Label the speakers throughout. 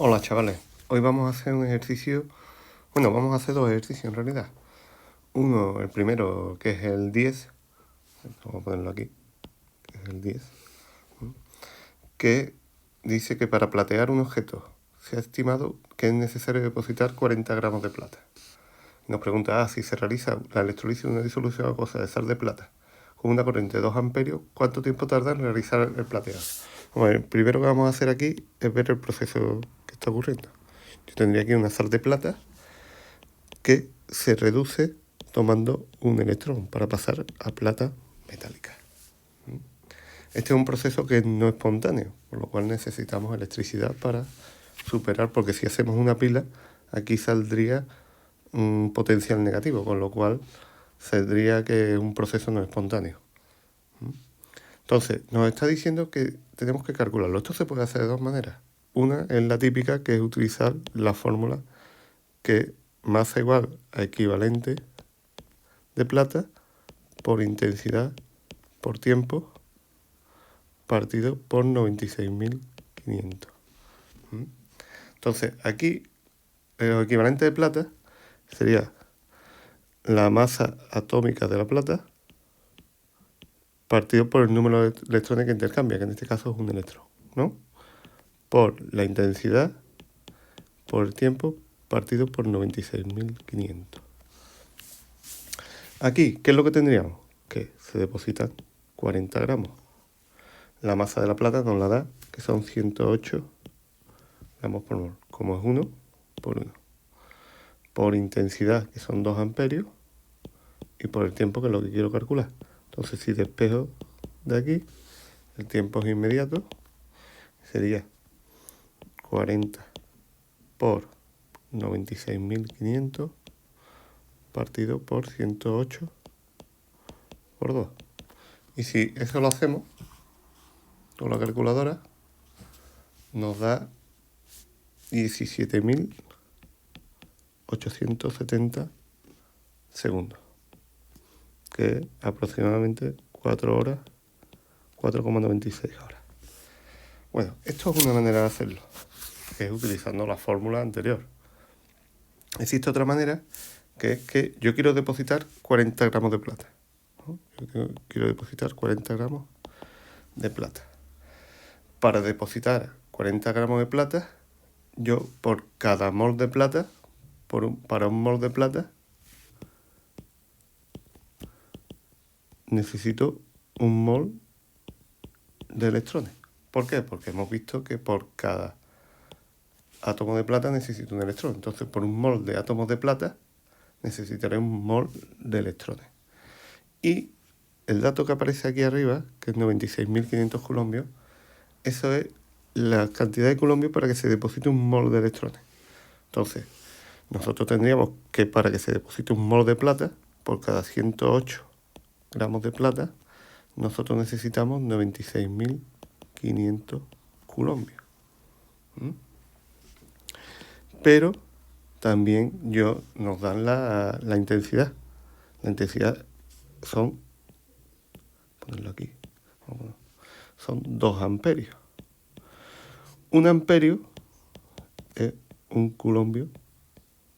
Speaker 1: Hola chavales, hoy vamos a hacer un ejercicio, bueno, vamos a hacer dos ejercicios en realidad. Uno, el primero, que es el 10, vamos a ponerlo aquí, que es el 10, que dice que para platear un objeto se ha estimado que es necesario depositar 40 gramos de plata. Nos pregunta, si se realiza la electrolisis de una disolución acuosa de sal de plata con una corriente de 2 amperios, ¿cuánto tiempo tarda en realizar el plateado? Bueno, el primero que vamos a hacer aquí es ver el proceso que está ocurriendo. Yo tendría aquí una sal de plata que se reduce tomando un electrón para pasar a plata metálica. Este es un proceso que no es espontáneo, por lo cual necesitamos electricidad para superar, porque si hacemos una pila, aquí saldría un potencial negativo, con lo cual saldría que es un proceso no espontáneo. Entonces, nos está diciendo que tenemos que calcularlo. Esto se puede hacer de dos maneras. Una es la típica, que es utilizar la fórmula que masa igual a equivalente de plata por intensidad por tiempo partido por 96.500. Entonces, aquí el equivalente de plata sería la masa atómica de la plata partido por el número de electrones que intercambia, que en este caso es un electrón, ¿no? Por la intensidad por el tiempo partido por 96.500. Aquí, ¿qué es lo que tendríamos? Que se depositan 40 gramos. La masa de la plata nos la da, que son 108 gramos por mol, como es 1 por 1. Por intensidad, que son 2 amperios, y por el tiempo, que es lo que quiero calcular. Entonces, si despejo de aquí, el tiempo es inmediato, sería 40 por 96.500 partido por 108 por 2. Y si eso lo hacemos con la calculadora, nos da 17.870 segundos, que es aproximadamente 4 horas, 4,96 horas. Bueno, esto es una manera de hacerlo, que es utilizando la fórmula anterior. Existe otra manera, que es que yo quiero depositar 40 gramos de plata. ¿No? Yo quiero depositar 40 gramos de plata. Para depositar 40 gramos de plata, yo por cada mol de plata, para un mol de plata, necesito un mol de electrones. ¿Por qué? Porque hemos visto que por cada átomo de plata necesito un electrón. Entonces, por un mol de átomos de plata, necesitaré un mol de electrones. Y el dato que aparece aquí arriba, que es 96.500 coulombios, eso es la cantidad de coulombios para que se deposite un mol de electrones. Entonces, nosotros tendríamos que, para que se deposite un mol de plata, por cada 108 gramos de plata, nosotros necesitamos 96.500 coulombios. Pero también nos dan la intensidad. La intensidad son, ponerlo aquí, son 2 amperios. Un amperio es un coulombio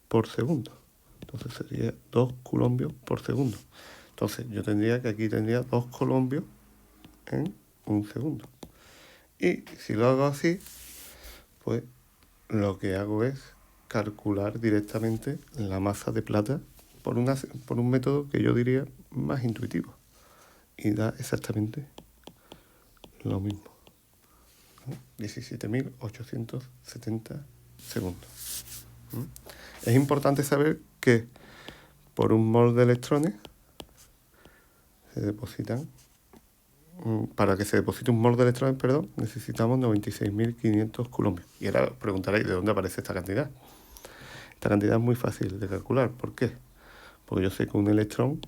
Speaker 1: por segundo. Entonces sería 2 coulombios por segundo. Entonces yo tendría que aquí tendría 2 coulombios en un segundo. Y si lo hago así, pues lo que hago es calcular directamente la masa de plata por un método que yo diría más intuitivo. Y da exactamente lo mismo. 17.870 segundos. Es importante saber que por un mol de electrones se depositan, para que se deposite un mol de electrones, necesitamos 96.500 coulombios. Y ahora preguntaréis, ¿de dónde aparece esta cantidad? Esta cantidad es muy fácil de calcular. ¿Por qué? Porque yo sé que un electrón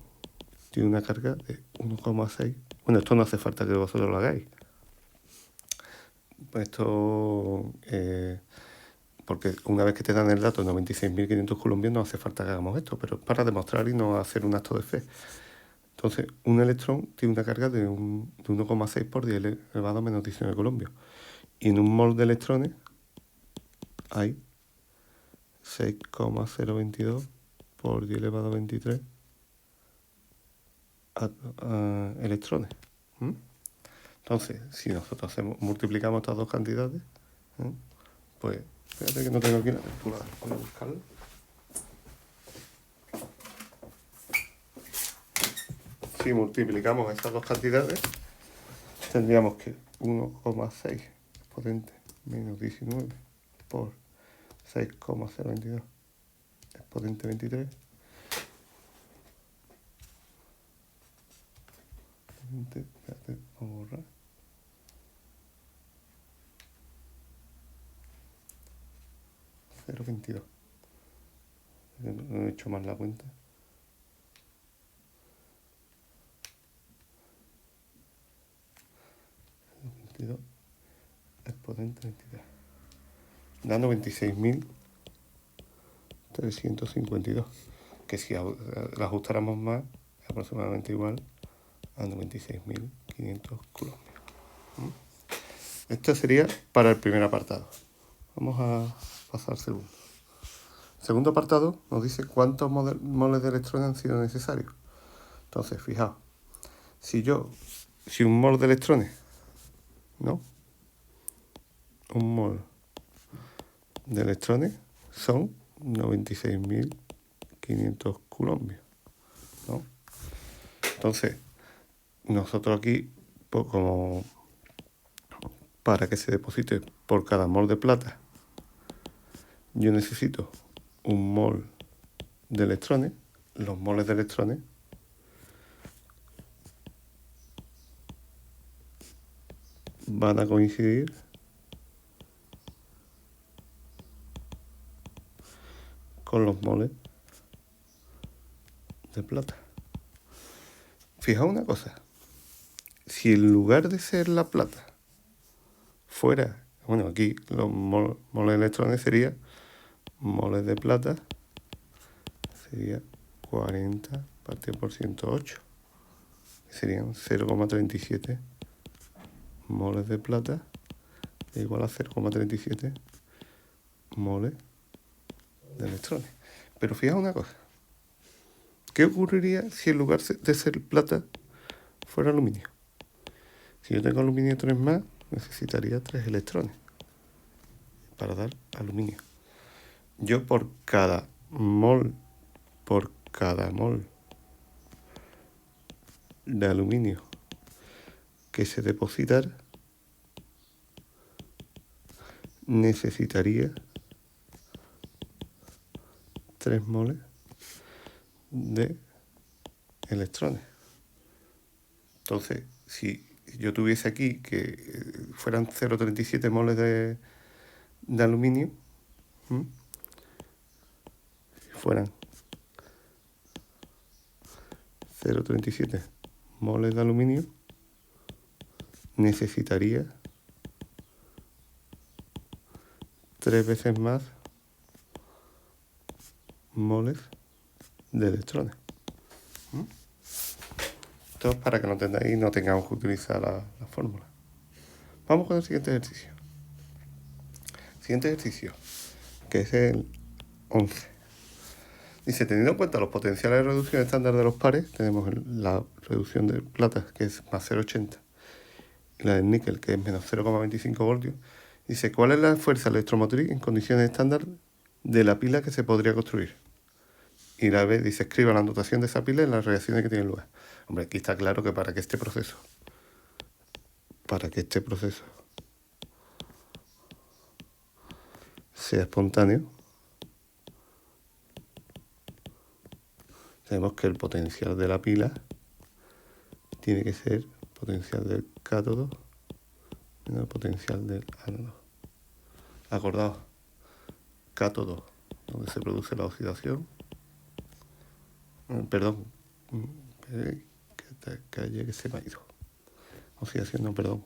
Speaker 1: tiene una carga de 1,6. Bueno, esto no hace falta que vosotros lo hagáis. Esto, porque una vez que te dan el dato de 96.500 coulombios, no hace falta que hagamos esto, pero es para demostrar y no hacer un acto de fe. Entonces, un electrón tiene una carga de 1,6 por 10 elevado a menos 19 coulombios. Y en un mol de electrones hay 6,022 por 10 elevado a 23 electrones. Entonces, si nosotros multiplicamos estas dos cantidades, pues, fíjate que no tengo aquí la calculadora, voy a buscarla. Si multiplicamos estas dos cantidades, tendríamos que 1,6 exponente menos 19 por 6,022 exponente 23 espérate, vamos a borrar 0,22. No he hecho mal la cuenta. Exponente 23, dando 26.352, que si la ajustáramos más, es aproximadamente igual a 96.500 coulombs. Esto sería para el primer apartado. Vamos a pasar al segundo. El segundo apartado nos dice cuántos moles de electrones han sido necesarios. Entonces, fijaos, si un mol de electrones, ¿no? Un mol de electrones son 96.500 coulombios, ¿no? Entonces, nosotros aquí, pues, como para que se deposite por cada mol de plata, yo necesito un mol de electrones. Los moles de electrones van a coincidir con los moles de plata. Fijaos una cosa, si en lugar de ser la plata fuera, bueno, aquí los moles de electrones serían moles de plata, sería 40 partido por 108, serían 0,37 moles de plata igual a 0,37 moles de electrones. Pero fijaos una cosa, ¿qué ocurriría si en lugar de ser plata fuera aluminio? Si yo tengo aluminio 3 más, necesitaría 3 electrones para dar aluminio. Yo por cada mol de aluminio que se depositara, necesitaría 3 moles de electrones. Entonces, si yo tuviese aquí que fueran 0,37 moles de aluminio, fueran 0,37 moles de aluminio, necesitaría 3 veces más moles de electrones. Esto es para que lo entendáis y no tengamos que utilizar la fórmula. Vamos con el siguiente ejercicio. Siguiente ejercicio, que es el 11. Dice, teniendo en cuenta los potenciales de reducción estándar de los pares, tenemos la reducción de plata, que es más 0,80, y la del níquel, que es menos 0,25 voltios. Dice, ¿cuál es la fuerza electromotriz en condiciones estándar de la pila que se podría construir? Y la B dice, escriba la anotación de esa pila en las reacciones que tienen lugar. Hombre, aquí está claro que para que este proceso sea espontáneo, sabemos que el potencial de la pila tiene que ser potencial del cátodo menos el potencial del ánodo. Acordaos, cátodo, donde se produce la oxidación. Perdón, que se me ha ido. Oxidación, no, perdón.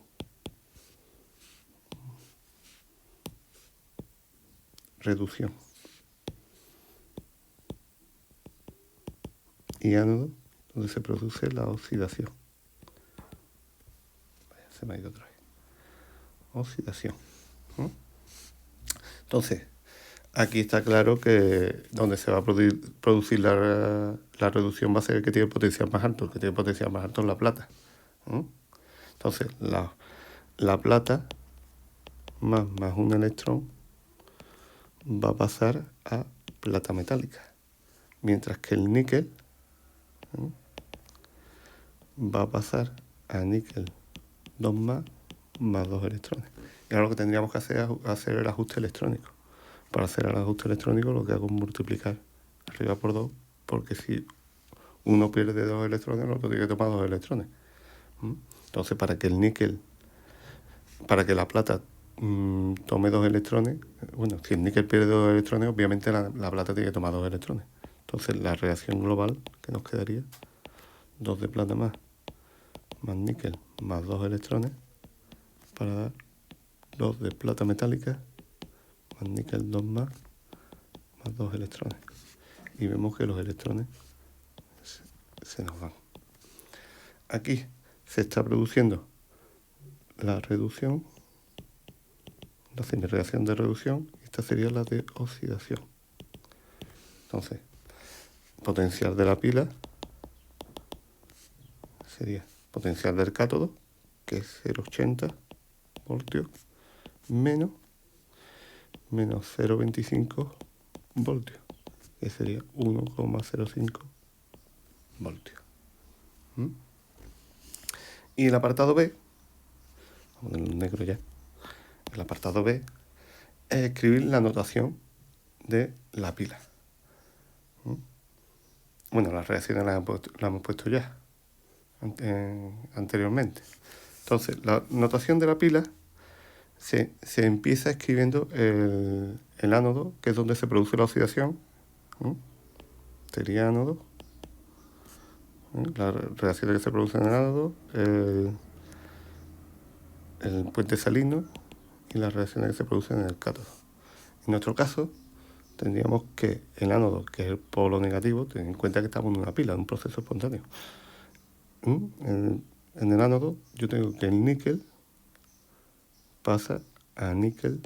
Speaker 1: Reducción. Y ánodo, donde se produce la oxidación. Se me ha ido otra vez. Oxidación. Entonces, Aquí está claro que donde se va a producir la reducción va a ser el que tiene potencial más alto. El que tiene potencial más alto es la plata. Entonces, la plata más un electrón va a pasar a plata metálica. Mientras que el níquel va a pasar a níquel 2 más 2 electrones. Y ahora lo que tendríamos que hacer es hacer el ajuste electrónico. Para hacer el ajuste electrónico lo que hago es multiplicar arriba por 2, porque si uno pierde 2 electrones, el otro tiene que tomar 2 electrones. Entonces, para que el níquel, para que la plata tome 2 electrones, bueno, si el níquel pierde 2 electrones, obviamente la plata tiene que tomar 2 electrones. Entonces, la reacción global que nos quedaría, 2 de plata más níquel más 2 electrones, para dar 2 de plata metálica más níquel 2 más 2 electrones. Y vemos que los electrones se nos van. Aquí se está produciendo la reducción, la reacción de reducción, y esta sería la de oxidación. Entonces, potencial de la pila sería potencial del cátodo, que es 0,80 voltios, menos 0,25 voltios, que sería 1,05 voltios. Y el apartado B, vamos a ponerlo en negro ya, el apartado B es escribir la notación de la pila. Bueno, las reacciones las hemos puesto ya anteriormente. Entonces, la notación de la pila se empieza escribiendo el ánodo, que es donde se produce la oxidación. Sería ánodo. Las reacciones que se producen en el ánodo, el puente salino y las reacciones que se producen en el cátodo. En nuestro caso, tendríamos que el ánodo, que es el polo negativo, ten en cuenta que estamos en una pila, en un proceso espontáneo. En el ánodo yo tengo que el níquel pasa a níquel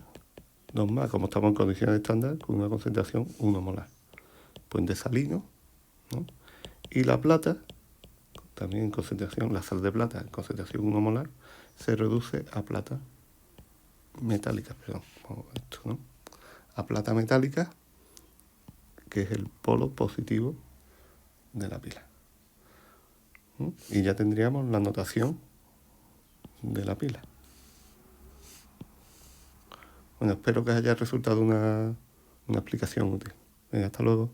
Speaker 1: 2 más, como estamos en condiciones estándar, con una concentración 1 molar. Puente salino, ¿no? Y la plata, también en concentración, la sal de plata en concentración 1 molar, se reduce a plata metálica, ¿no? A plata metálica, que es el polo positivo de la pila. Y ya tendríamos la notación de la pila. Bueno, espero que haya resultado una explicación útil. Venga, hasta luego.